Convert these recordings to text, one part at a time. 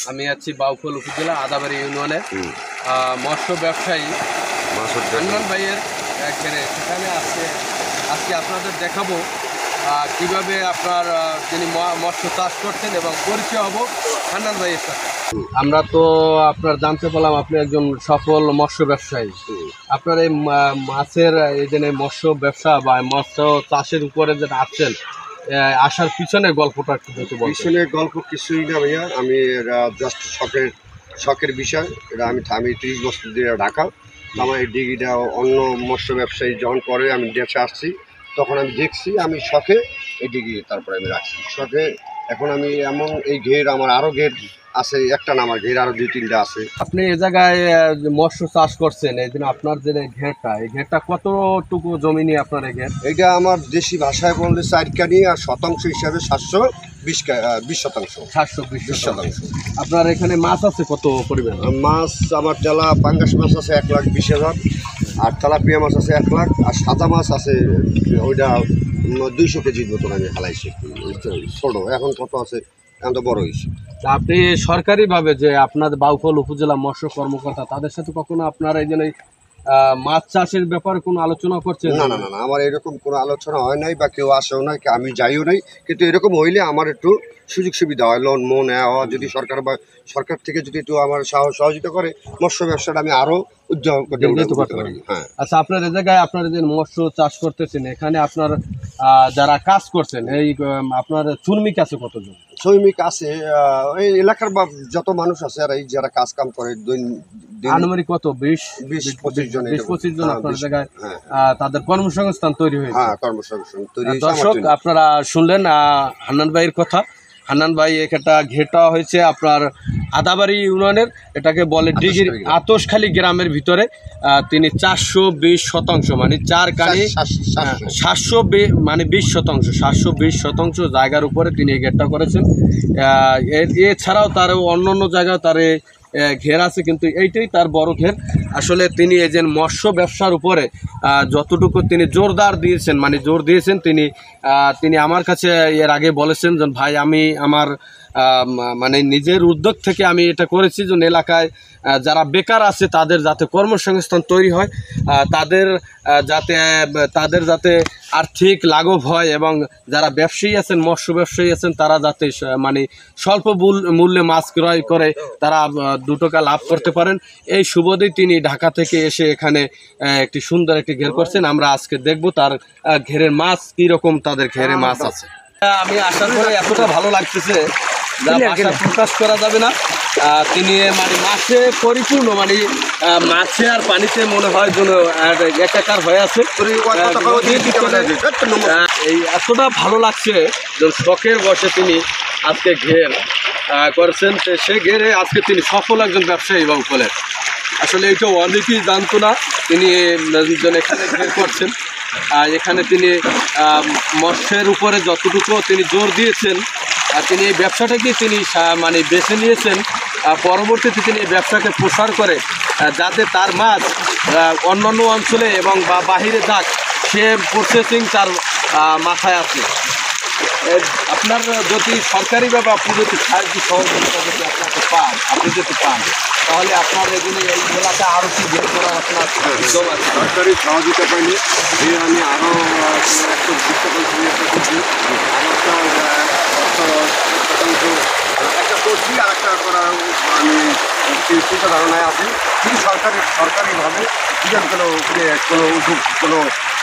আমি আছি বাউফল উপজেলা আদাবাড়ি ইউনিয়নে মৎস্য ব্যবসায়ী হান্নান ভাইয়ের ঘেরে। সেখানে আজকে আপনাদের দেখাবো কিভাবে আপনার যিনি মৎস্য চাষ করছেন এবং পরিচয় হব হান্নান ভাইয়ের সাথে। আমরা তো আপনার জানতে পারলাম আপনি একজন সফল মৎস্য ব্যবসায়ী। আপনার এই মাছের এই যে মৎস্য ব্যবসা বা মৎস্য চাষের উপরে যেটা আসছেন, আসার পিছনে গল্পটা একটু বলতে বলুন। পিছনে গল্প কিছুই না ভাইয়া, আমি জাস্ট শখের বিষয়। এটা আমি 30 বছর ধরে ঢাকা। আমার এই ডিগ্রিটা অন্য মৎস্য ব্যবসায়ী যখন করে আমি দেশে আসছি, তখন আমি দেখছি, আমি শখে এই ডিগ্রি তারপরে আমি রাখছি শখে। এখন আমি এমন এই ঘের আমার আরও ঘের আছে, একটা না, আমার ঘের আরও 2-3টা আছে। আপনি এ জায়গায় মৎস্য চাষ করছেন, এই জন্য আপনার যে ঘেরটা, এই ঘেরটা কতটুকু জমি নিয়ে আপনার এই ঘের? এইটা আমার দেশি ভাষায় বললে 4 কানি, আর শতাংশ হিসাবে 720 শতাংশ। 720 শতাংশ। আপনার এখানে মাছ আছে কত পরিমাণ? মাছ আমার তেলা পাঙ্গাস মাছ আছে 1,20,000, আর তেলাপিয়া মাছ আছে 1 লাখ, আর সাদা মাছ আছে ওইটা 200 কেজির মতন আমি হালাইছি। ছোটো এখন কত আছে, এখন তো বড় হয়েছে। আপনি সরকারিভাবে যে আপনার বাউফল উপজেলা মৎস্য কর্মকর্তা, তাদের সাথে কখনো আপনার এই জন্য মাছ চাষের ব্যাপারে কোনো আলোচনা করছেন? না না না, আমার এরকম কোনো আলোচনা হয় নাই, বা কেউ আসেও নাই, আমি যাইও নাই। কিন্তু এরকম হইলে আমার একটু সুযোগ সুবিধা হয়, লোন নেওয়া যদি সরকার থেকে যদি একটু আমার সহযোগিতা করে, মৎস্য ব্যবসাটা আমি আরও উদ্যোগ করতে পারি। হ্যাঁ। আচ্ছা, আপনার এই জায়গায় আপনারা যে মৎস্য চাষ করতেছেন, এখানে আপনার যারা কাজ করছেন, এই আপনার শ্রমিক আছে কতজন? শ্রমিক আছে এই এলাকার বা যত মানুষ আছে, আর এই যারা কাজ কাম করে আনুমানিক কত? 20-25 জন। 20-25 জন আপনার জায়গায় তাদের কর্মসংস্থান তৈরি হয়েছে। হ্যাঁ, কর্মসংস্থান তৈরি হয়েছে। দর্শক, আপনারা শুনলেন হান্নান ভাইয়ের কথা। হান্নান ভাই একটা ঘেরটা হয়েছে আপনার আদাবাড়ি ইউনিয়নের, এটাকে বলে ডিগির আতসখালী গ্রামের ভিতরে। তিনি 420 শতাংশ মানে 4 কানি 720 শতাংশ 720 শতাংশ জায়গার উপরে তিনি এই ঘেরটা করেছেন। এছাড়াও তার অন্য জায়গায় তার ঘের আছে, কিন্তু এইটাই তার বড় ঘের। আসলে তিনি এই যে মৎস্য ব্যবসার উপরে যতটুকু তিনি জোর দিয়েছেন, তিনি আমার কাছে এর আগে বলেছেন যে ভাই, আমি আমার নিজের উদ্যোগ থেকে আমি এটা করেছি যে এলাকায় যারা বেকার আছে তাদের যাতে কর্মসংস্থান তৈরি হয়, তাদের যাতে আর্থিক লাঘব হয়, এবং যারা ব্যবসায়ী আছেন, মৎস্য ব্যবসায়ী আছেন, তারা যাতে স্বল্প মূল্যে মাছ ক্রয় করে তারা 2 টাকা লাভ করতে পারেন। এই সুবাদেই তিনি ঢাকা থেকে এসে এখানে একটি সুন্দর একটি ঘের করছেন। আমরা আজকে দেখব তার ঘেরের মাছ কীরকম, তাদের ঘেরে মাছ আছে। আমি আসার পরে এতটা ভালো লাগতেছে যা ভাষা প্রকাশ করা যাবে না। তিনি মাছে পরিপূর্ণ, মাছে আর পানিতে মনে হয় যেন একাকার হয়ে আছে। এই এতটা ভালো লাগছে যে শখের বসে তিনি আজকে ঘের করেছেন। সে ঘেরে আজকে তিনি সফল একজন ব্যবসায়ী বাউফলের। আসলে এইটা অনেকেই জানতো না, তিনি এখানে ঘের করছেন। এখানে তিনি মৎস্যের উপরে যতটুকু তিনি জোর দিয়েছেন, তিনি এই ব্যবসাটাকে তিনি বেছে নিয়েছেন। পরবর্তীতে তিনি এই ব্যবসাকে প্রসার করে যাতে তার মাছ অন্যান্য অঞ্চলে এবং বাহিরে যাক, সে প্রসেসিং তার মাথায় আছে। আপনার যদি সরকারিভাবে আপনি যদি সাহায্য সহযোগিতা যদি আপনি যদি পান, তাহলে আপনার এই এলাকায় আরও কি বের করার আপনার উদ্যোগ আছে? সরকারি সহযোগিতা পাইলে আমি আরও একটা করছি, আর একটা করার আমি চিন্তা ধারণায় আছি। কিন্তু সরকারিভাবে কোনো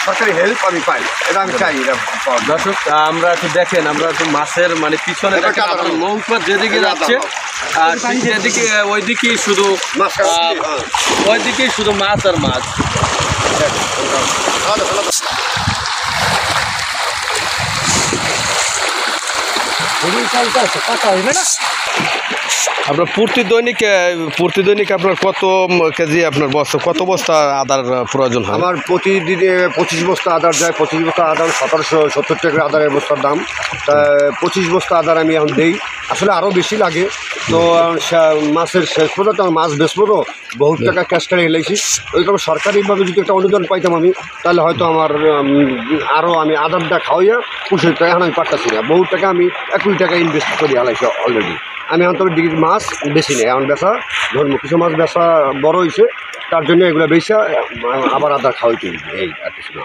সরকারি হেল্প আমি পাই, এটা আমি চাই। দর্শক, আমরা একটু দেখেন, আমরা একটু মাছের পিছনে নৌকা যেদিকে যাচ্ছে, সেদিকে ওইদিকেই শুধু মাছ আর মাছ। আপনার প্রতিদৈনিক আপনার কত কেজি আপনার কত বস্তা আদার প্রয়োজন হয়? আমার প্রতিদিনে 25 বস্তা আদার যায়। 25 বস্তা আদার 1770 টাকা আদারের বস্তার দাম। তা 25 বস্তা আদার আমি এখন দিই। আসলে আরও বেশি লাগে, তো মাছের শেষ পর্যন্ত মাছ বেচবো, তো বহুত টাকা ক্যাশ করে হেলেছি। ওইরকম সরকারিভাবে যদি একটা অনুদান পাইতাম আমি, তাহলে হয়তো আমার আরও আমি আদারটা খাওয়াইয়া পুষে, এখন আমি পারতাছি না। বহুত টাকা আমি 1 কোটি টাকা ইনভেস্ট করি হালাইছি অলরেডি। আমি এখন তবে ডিগ্রি মাছ মাছ বেশি নেই, এখন বেচা ধর্ম কিছু মাছ বেচা বড় হয়েছে, তার জন্য এগুলো বেচা আবার আদার খাওয়াইতে হইবে, এই আর কিছু না।